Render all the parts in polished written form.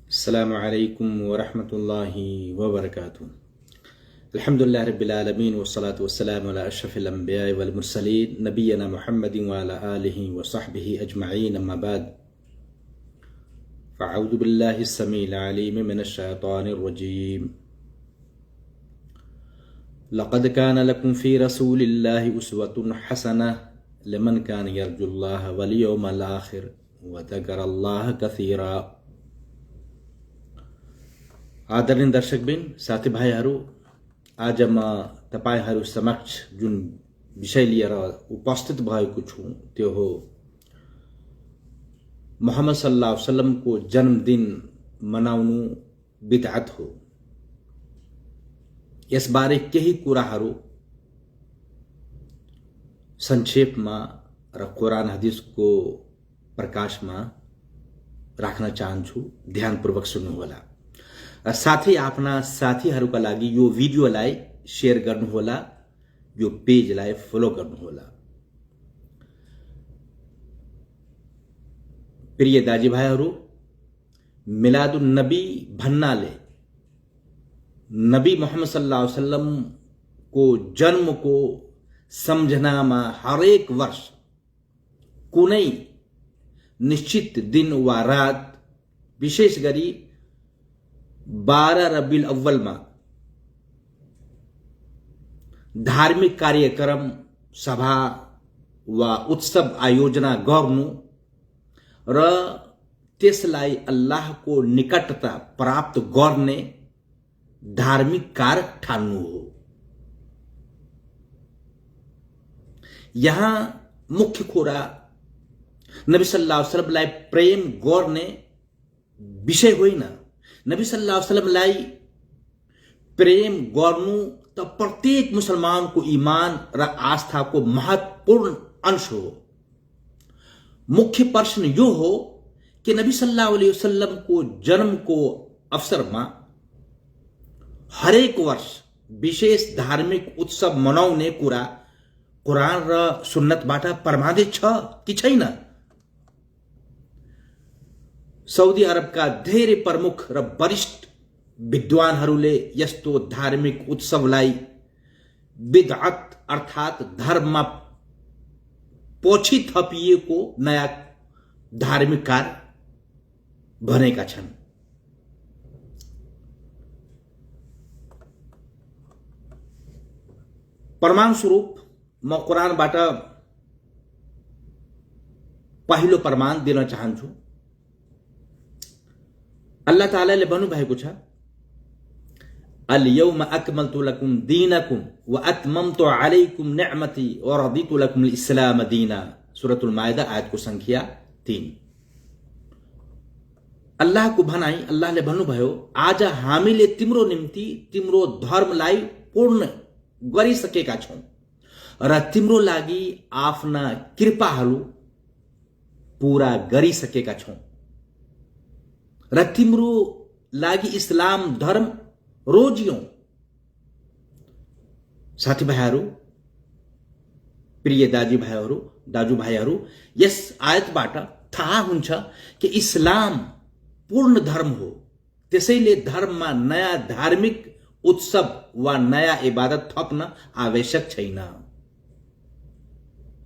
अस्सलामु अलैकुम व रहमतुल्लाहि व बरकातुहू। अल्हम्दुलिल्लाह रब्बिल आलमीन वस्सलातु वस्सलामु अला अशरफिल अंबिया वल मुरसलीन नबियना मुहम्मदिन व अला आलिहि व सहबिहि अजमईन अम्मा बाद। फ़अऊज़ु बिल्लाहिस समीइल अलीम मिनश शैतानिर रजीम। लक़द कान लकुम फ़ी रसूलिल्लाहि उस्वतुन हसनह लिमन कान यर्जुल्लाह वल यौमल आखिर व ज़करल्लाह कसीरा। आदरणीय दर्शकबिन, साथीभाइहरू, आज म तपाईहरू समक्ष जुन विषय लिएर उपस्थित भएको छु त्यो हो मुहम्मद सल्लल्लाहु अलैहि वसल्लम को जन्मदिन मनाउनु बिदअत हो। यसबारे केही कुराहरू संक्षेपमा र कुरान हदिसको प्रकाशमा राख्न चाहन्छु। ध्यानपूर्वक सुन्नुहोला। साथै आफ्ना साथीहरूका लागि यो भिडियोलाई शेयर गर्नुहोला, यो पेजलाई फलो गर्नुहोला। प्रिय दाजुभाइहरू, मिलादुन नबी भन्नाले नबी मोहम्मद सल्लल्लाहु अलैहि वसल्लम को जन्म को सम्झनामा हरेक वर्ष कुनै निश्चित दिन वा रात, विशेष गरी 12 रबिउल अव्वल में धार्मिक कार्यक्रम, सभा वा उत्सव आयोजना गर्नु र त्यसलाई अल्लाहको निकटता प्राप्त गर्ने धार्मिक कारक ठान्नु हो। यहाँ मुख्य कुरा नबी सल्लल्लाहु अलैहि वसल्लमलाई प्रेम गर्ने विषय होइन। नबी सल्लल्लाहु अलैहि वसल्लमलाई प्रेम गर्नु त प्रत्येक मुसलमानको ईमान र आस्थाको महत्वपूर्ण अंश हो। मुख्य प्रश्न यो हो कि नबी सल्लल्लाहु अलैहि वसल्लम को जन्म को अवसर में हरेक वर्ष विशेष धार्मिक उत्सव मनाउने कुरा कुरान र सुन्नतबाट प्रमाणित छ कि छैन? सऊदी अरबका धेरै प्रमुख र वरिष्ठ विद्वानहरूले यस्तो धार्मिक उत्सवलाई बिदअत अर्थात धर्ममा पछि थपिएको नयाँ धार्मिक कार्य भनेका छन्। प्रमाण स्वरूप म कुरानबाट पहिलो प्रमाण दिन चाहन्छु। अल्लाह तालाले भन्नुभएको छ, अल यौम अकमलतु लकुम दीनकुम व अतममतु अलैकुम निअमती व रदितु लकुम इस्लाम दीना। सूरतुल माइदा आयतको संख्या 3। अल्लाहको भनाई, अल्लाहले भन्नुभयो, आज हामीले तिम्रो निम्ति तिम्रो धर्मलाई पूर्ण गरिसकेका छौं र तिम्रो लागि आफ्ना कृपाहरू पूरा गरिसकेका छौं र तिम्रो लागि इस्लाम धर्म रोजियौं। साथीभाइहरू, प्रिय दाजुभाइहरू, यस आयतबाट थाहा हुन्छ कि इस्लाम पूर्ण धर्म हो। त्यसैले धर्ममा नयाँ धार्मिक उत्सव वा नयाँ इबादत थप्न आवश्यक छैन।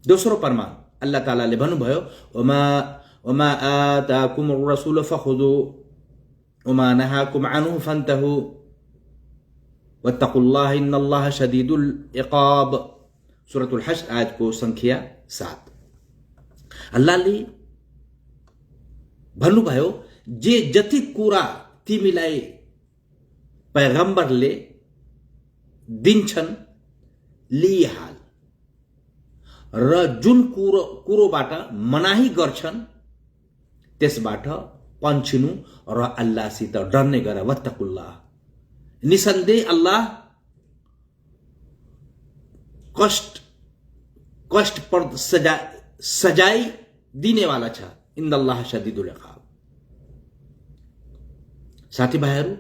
दोस्रो प्रमाण, अल्लाह तालाले भन्नुभयो, वमा आताकुमुर रसूल फखुदू वमा नहाकुम अन्हु फन्तहू वत्तकुल्लाह इन्नल्लाह शदीदुल इक़ाब। सूरतुल हश्र आयतको संख्या 7। अल्लाहले भन्नुभयो, जे जति कुरा तिमीलाई पैगम्बरले दिन्छन् लिइहाल र जुन कुरोबाट मनाही गर्छन् त्यसबाट पन्छिनु र अल्लाहसित डर्ने गर। वत्तकुल्लाह, निसन्देह अल्लाह कष्टप्रद सजाय दिने वाला छ। इन्नल्लाह शदीदुल इक़ाब। साथीभाइहरू,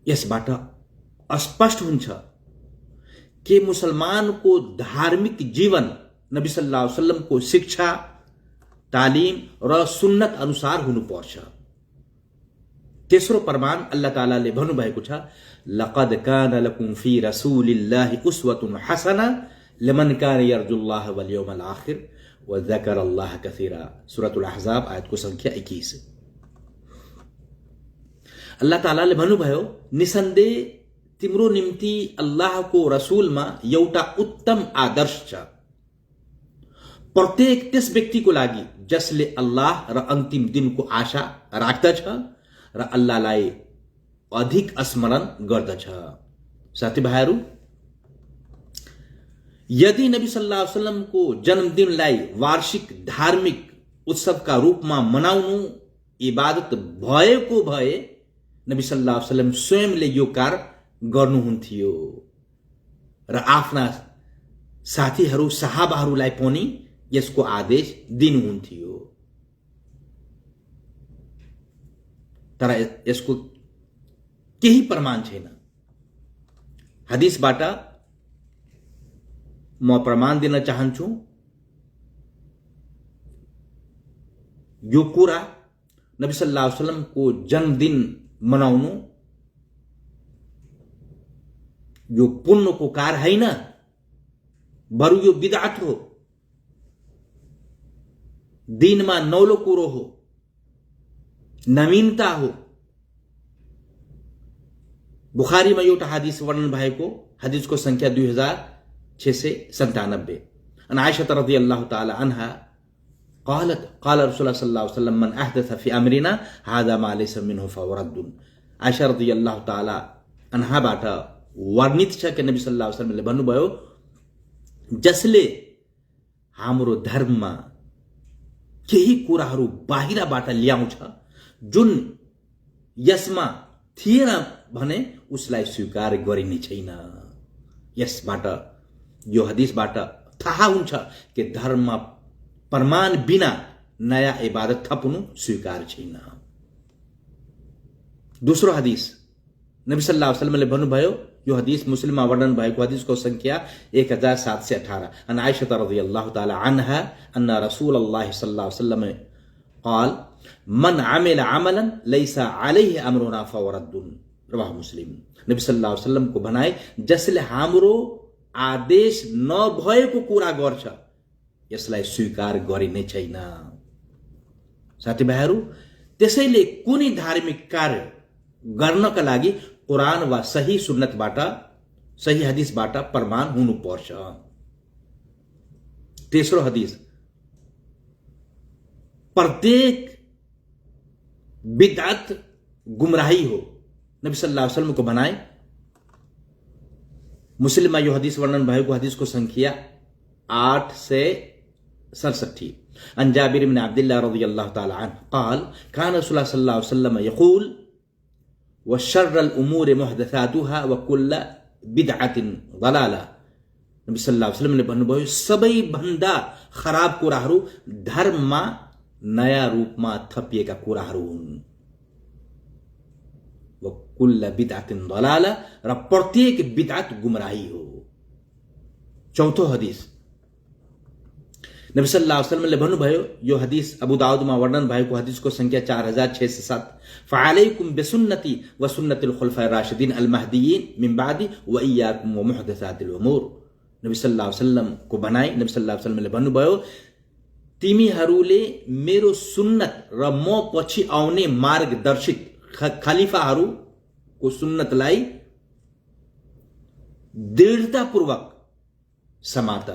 यसबाट स्पष्ट हुन्छ कि मुसलमानको धार्मिक जीवन नबी सल्लल्लाहु अलैहि वसल्लम को शिक्षा, तालिम र सुन्नत अनुसार हुनुपर्छ। तेस्रो प्रमाण अल्लाह तालाले भन्नुभएको छ, लक़द कान लकुम फी रसूलिल्लाहि उस्वतुन हसना लिमन कान यर्जुल्लाह वल यौमल आखिर व ज़करल्लाह कसीरा। सूरतुल अहज़ाब आयतको संख्या 21। अल्लाह तालाले भन्नुभयो, निसन्देह तिम्रो निम्ति अल्लाहको रसूलमा एउटा उत्तम आदर्श छ, प्रत्येक त्यस व्यक्तिको लागि जसले अल्लाह र अन्तिम दिनको आशा राख्दछ र अल्लाहलाई अधिक स्मरण गर्दछ। साथीभाइहरू, यदि नबी सल्लल्लाहु अलैहि वसल्लमको जन्मदिनलाई वार्षिक धार्मिक उत्सवका रूपमा मनाउनु इबादत भएको भए नबी सल्लल्लाहु अलैहि वसल्लम स्वयंले यो कार्य गर्नुहुन्थ्यो र आफ्ना साथीहरू सहाबाहरूलाई पनि यसको आदेश दिनुहुन्थ्यो। तर यसको केही प्रमाण छैन। हदीसबाट म प्रमाण दिन चाहन्छु। यो कुरा नबी सल्लल्लाहु अलैहि वसल्लमको जन्मदिन मनाउनु यो पुण्यको कार्य होइन, बरु यो बिदअत हो, दिनमा नौलो कुरो हो, नवीनता हो। बुखारीमा एउटा हदीस वर्णन भएको, हदीसको संख्या 2697। अन आयशा रज़ियल्लाहु ताला अन्हा قالت قال رسول الله صلى الله عليه وسلم من احدث في امرنا هذا ما ليس منه فهو رد। आयशा रज़ियल्लाहु ताला अन्हाबाट वर्णित छ कि नबी सल्लल्लाहु अलैहि वसल्लमले भन्नुभयो, जसले हाम्रो धर्ममा केही कुराहरू बाहिरबाट ल्याउँछ जुन यसमा थिएन भने उसलाई स्वीकार गरिने छैन। यसबाट यो हदीसबाट थाहा हुन्छ कि धर्ममा प्रमाण बिना नयाँ इबादत थप्नु स्वीकार छैन। दोस्रो हदीस नबी सल्लल्लाहु अलैहि वसल्लमले भन्नुभयो, यो हदीस मुस्लिममा वर्णन भएको हदीसको संख्या 1718। अन आयशा रज़ियल्लाहु ताला अन्हा अन्न रसूलुल्लाह सल्लल्लाहु अलैहि वसल्लम قال मन अमिल अमलन लैसा अलैहि अमरुना फहुव रद्दुन। रवाह मुस्लिम। नबी सल्लल्लाहु अलैहि वसल्लमको भनाइ, जसले हाम्रो आदेश नभएको कुरा गर्छ यसलाई स्वीकार गरिने छैन। साथीभाइहरू, त्यसैले कुनै धार्मिक कार्य गर्नका लागि कुरान वा सही सुन्नतबाट, सही हदीसबाट प्रमाण हुनुपर्छ। तेस्रो हदीस, प्रत्येक बिदअत गुमराही हो। नबी सल्लल्लाहु अलैहि वसल्लम को भनाइ, मुस्लिममा यो हदीस वर्णन भएको, हदीसको संख्या 867। अन जाबिर बिन अब्दुल्लाह रज़ियल्लाहु ताला अन्हु قال كان रसूल सल्लल्लाहु अलैहि वसल्लम यक़ूल वशर्रुल उमूरि मुहदसातुहा वकुल्ल बिदअतिन ज़लाला। नबी सल्लल्लाहु अलैहि वसल्लमले भन्नुभयो, सबैभन्दा खराब कुराहरू धर्ममा नयाँ रूपमा थपिएका कुराहरू हुन्। वकुल्ल बिदअतिन ज़लाला, र प्रत्येक बिदअत गुमराही हो। चौथो हदीस नबी सल्लल्लाहु अलैहि वसल्लमले भन्नुभयो, यो हदीस अबू दाऊदमा वर्णन भएको, हदीसको संख्या 4607। फअलैकुम बिसुन्नती व सुन्नतिल खुलफाए राशिदीन अल महदीयीन मिन बादी व इय्याकुम व मुहदसातिल उमूर। नबी सल्लल्लाहु अलैहि वसल्लम को भनाइ, नबी सल्लल्लाहु अलैहि वसल्लमले भन्नुभयो, तिमीहरूले मेरो सुन्नत र म पछि आउने मार्गदर्शित खलिफाहरूको सुन्नतलाई दृढतापूर्वक समात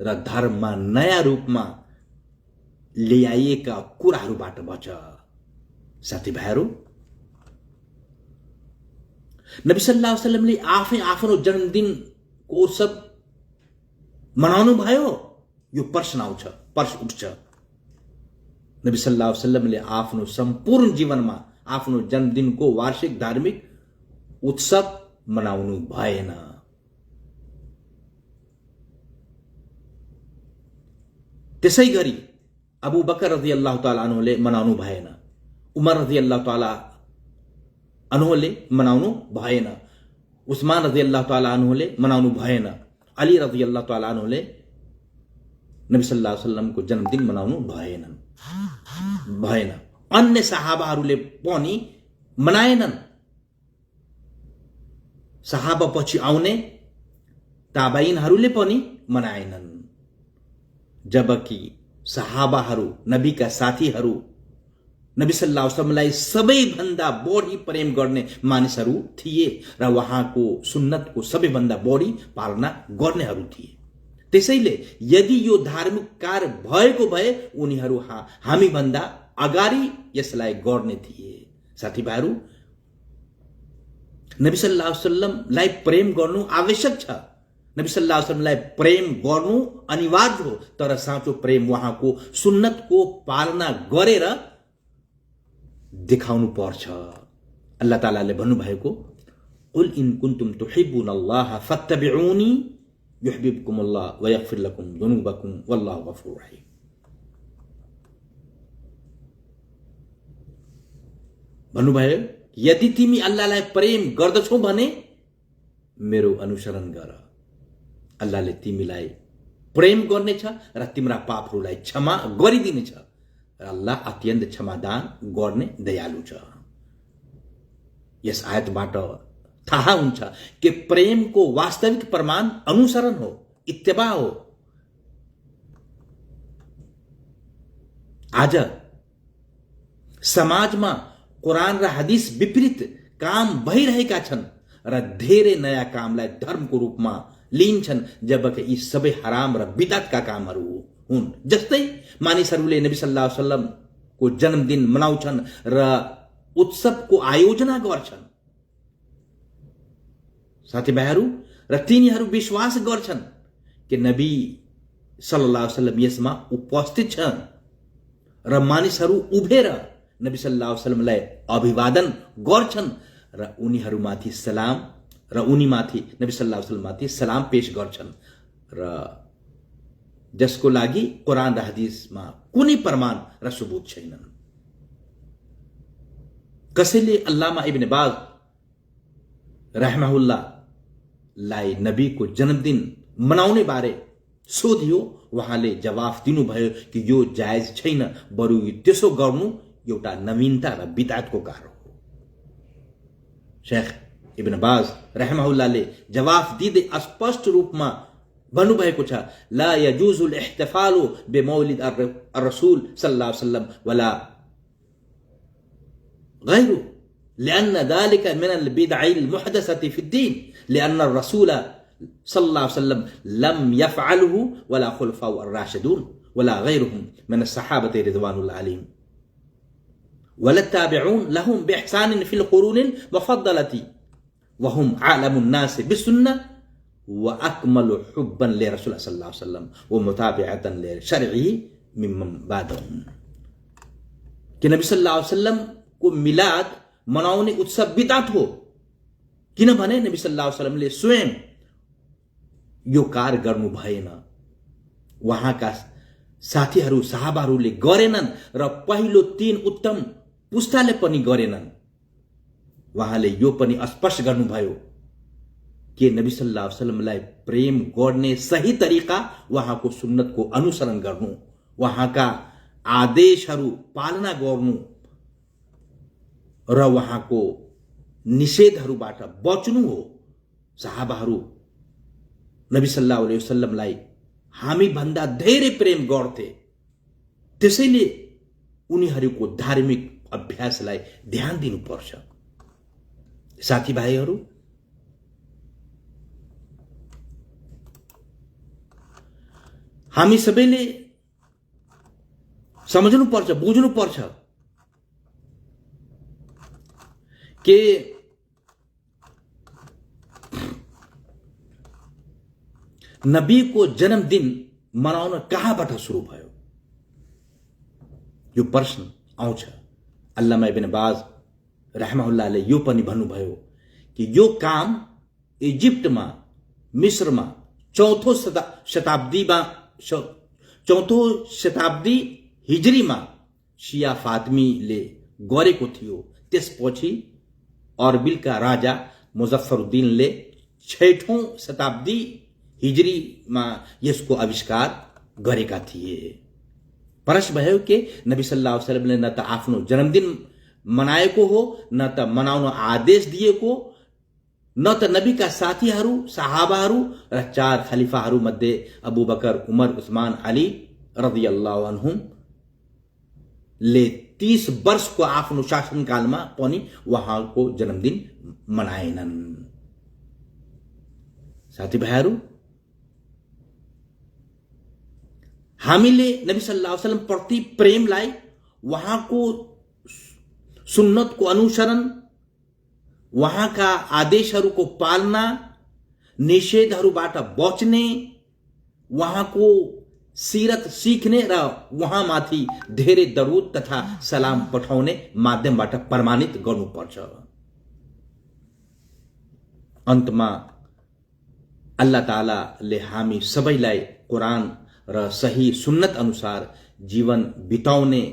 र धर्ममा नयाँ रूपमा ल्याइएका कुराहरूबाट बच। साथीभाइहरू, नबी सल्लल्लाहु अलैहि वसल्लमले आफै आफ्नो जन्मदिनको उत्सव मनाउनु भयो, यो प्रश्न उठ्छ। नबी सल्लल्लाहु अलैहि वसल्लमले आफ्नो सम्पूर्ण जीवनमा आफ्नो जन्मदिनको वार्षिक धार्मिक उत्सव मनाउनु भएन। त्यसै गरी अबू बकर रज़ियल्लाहु ताला अन्हुले मनाउनु भएन, उमर रज़ियल्लाहु ताला अन्हुले मनाउनु भएन, उस्मान रज़ियल्लाहु ताला अन्हुले मनाउनु भएन, अली रज़ियल्लाहु ताला अन्हुले नबी सल्लल्लाहु अलैहि वसल्लमको जन्मदिन मनाउनु भएन। अन्य सहाबाहरूले पनि मनाएनन्। सहाबा पछि आउने ताबाइनहरूले पनि मनाएनन्। जबकि सहाबाहरू, नबीका साथीहरू, नबी सल्लल्लाहु अलैहि वसल्लमलाई सबैभन्दा बढी प्रेम गर्ने मानिसहरू थिए र उहाँको सुन्नतको सबैभन्दा बढी पालना गर्नेहरू थिए। त्यसैले यदि यो धार्मिक कार्य भएको भए उनीहरू हामीभन्दा अगाडि यसलाई गर्ने थिए। साथीभाइहरू, नबी सल्लल्लाहु अलैहि वसल्लमलाई प्रेम गर्नु आवश्यक छ। नबी सल्लल्लाहु अलैहि वसल्लमलाई प्रेम गर्नु अनिवार्य हो, तर साँचो प्रेम उहाँको सुन्नतको पालना गरेर देखाउनु पर्छ। अल्लाह तालाले भन्नुभएको, कुल इन कुन्तुम तुहिब्बुनल्लाह फत्तबिऊनी युहब्बिबकुमुल्लाह व यगफिर लकुम जुनुबकुम वल्लाहु गफूरुर रहीम। भन्नुभयो, यदि तिमी अल्लाहलाई प्रेम गर्दछौ भने मेरो अनुसरण गर। अल्लाहले तिमीलाई प्रेम गर्नेछ र तिम्रा पापहरूलाई क्षमा गरिदिनेछ र अल्लाह अत्यन्त क्षमादान गर्ने दयालु छ। यस आयतबाट थाहा हुन्छ कि प्रेमको वास्तविक प्रमाण अनुसरण हो, इत्तिबा हो। आज समाजमा कुरान र हदीस विपरीत काम भइरहेका छन् र धेरै नयाँ कामलाई धर्मको रूपमा लिन्छन्, जबकि यी सबै हराम र बिदअतका कामहरू हुन्। जस्तै मानिसहरूले नबी सल्लल्लाहु अलैहि वसल्लमको जन्मदिन मनाउँछन् र उत्सवको आयोजना गर्छन्। साथीभाइहरू, र तिनीहरू विश्वास गर्छन् कि नबी सल्लल्लाहु अलैहि वसल्लम यसमा उपस्थित छन् र मानिसहरू उभेर नबी सल्लल्लाहु अलैहि वसल्लमलाई अभिवादन गर्छन् र उनीहरूमाथि सलाम र उनीमाथि नबी सल्लल्लाहु अलैहि वसल्लममाथि सलाम पेश गर्छन्, र जसको लागि कुरान र हदीसमा कुनै प्रमाण र सबुत छैनन्। कसैले अल्लामा इब्न बाज रहमहुल्लाहलाई नबीको जन्मदिन मनाउने बारे सोधियो। उहाँले जवाफ दिनुभयो कि यो जायज छैन, बरु त्यसो गर्नु एउटा नवीनता र बिदअतको कार्य हो। शेख इब्न बाज रहमहुल्लाहले जवाफ दिँदै स्पष्ट रूपमा भन्नुभएको छ, ला यजुजुल इह्तिफालु बिमौलिद ar-रसूल सल्लल्लाहु अलैहि वसल्लम वला गैरु लिअन्न ذلك من البدع المحدثة في الدين لأن الرسول صلى الله عليه وسلم لم يفعله ولا خلفاء الراشدون ولا غيرهم من الصحابة رضوان الله عليهم ولا التابعون لهم بإحسان في القرون المفضلة وهم عالم الناس بالسنة وأكمل حبا لرسول الله صلى الله عليه وسلم ومتابعة لشرعه ممن بعدهم। कि नबी सल्लल्लाहु अलैहि वसल्लम को मिलाद मनाउने उत्सव बिदअत हो, किनभने नबी सल्लल्लाहु अलैहि वसल्लमले स्वयं यो कार्य गर्नु भएन, उहाँका साथीहरू सहाबाहरूले गरेनन् र पहिलो 3 उत्तम पुस्ताले पनि गरेनन्। उहाँले यो पनि स्पष्ट गर्नुभयो कि नबी सल्लल्लाहु अलैहि वसल्लमलाई प्रेम गर्ने सही तरिका उहाँको सुन्नतको अनुसरण गर्नु, उहाँका आदेशहरू पालना गर्नु र उहाँको निषेधहरूबाट बच्नु हो। सहाबाहरू नबी सल्लल्लाहु अलैहि वसल्लमलाई हामी भन्दा धेरै प्रेम गर्थे, त्यसैले उनीहरूको धार्मिक अभ्यासलाई ध्यान दिनुपर्छ। साथीभाइहरू, हामी सबैले समझ्नुपर्छ, बुझ्नुपर्छ कि नबीको जन्मदिन मनाउन कहाँबाट सुरु भयो, यो प्रश्न आउँछ। अल्लामा इब्न बाज रहमहुल्लाहले यो पनि भन्नुभयो कि यो काम इजिप्टमा, मिस्रमा चौथो शताब्दी हिजरीमा शिया फातिमीले गरेको थियो। त्यसपछि अरबिलका राजा मुजफ्फरुद्दीनले 6औं शताब्दी हिजरीमा यसको आविष्कार गरेका थिए। प्रश्न भयो कि नबी सल्लल्लाहु अलैहि वसल्लमले न त आफ्नो जन्मदिन मनाएको हो, न त मनाउन आदेश दिएको, न त नबीका साथीहरू, सहाबाहरू र 4 खलिफाहरू मध्ये अबू बकर, उमर, उस्मान, अली रदियल्लाहु अन्हुम ले 30 वर्षको आफ्नो शासनकालमा पनि उहाँको जन्मदिन मनाएनन्। साथीभाइहरू, हामीले नबी सल्लल्लाहु अलैहि वसल्लम प्रति प्रेमलाई उहाँको सुन्नतको अनुसरण, उहाँका आदेशहरूको पालना, निषेधहरूबाट बच्ने, उहाँको सीरत सिक्ने र उहाँमाथि धेरै दरूद तथा सलाम पठाउने माध्यमबाट प्रमाणित गर्नुपर्छ। अन्तमा अल्लाह तालाले हामी सबैलाई कुरान र सही सुन्नत अनुसार जीवन बिताउने,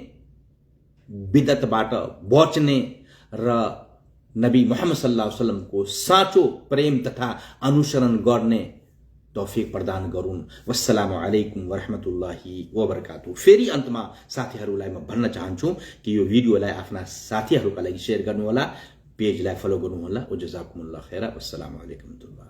बिदतबाट बच्ने र नबी मोहम्मद सल्लल्लाहु अलैहि वसल्लम को साँचो प्रेम तथा अनुसरण गर्ने तौफिक प्रदान गरून्। वस्सलामु अलैकुम वरहमतुल्लाहि वबरकातुहू। फेरि अन्तमा साथीहरूलाई म भन्न चाहन्छु कि यो भिडियोलाई आफ्ना साथीहरूका लागि शेयर गर्नुहोला, पेजलाई फलो गर्नुहोला। जजाकुमुल्लाह खैरा। वस्सलामु अलैकुम वरहमतुल्लाह।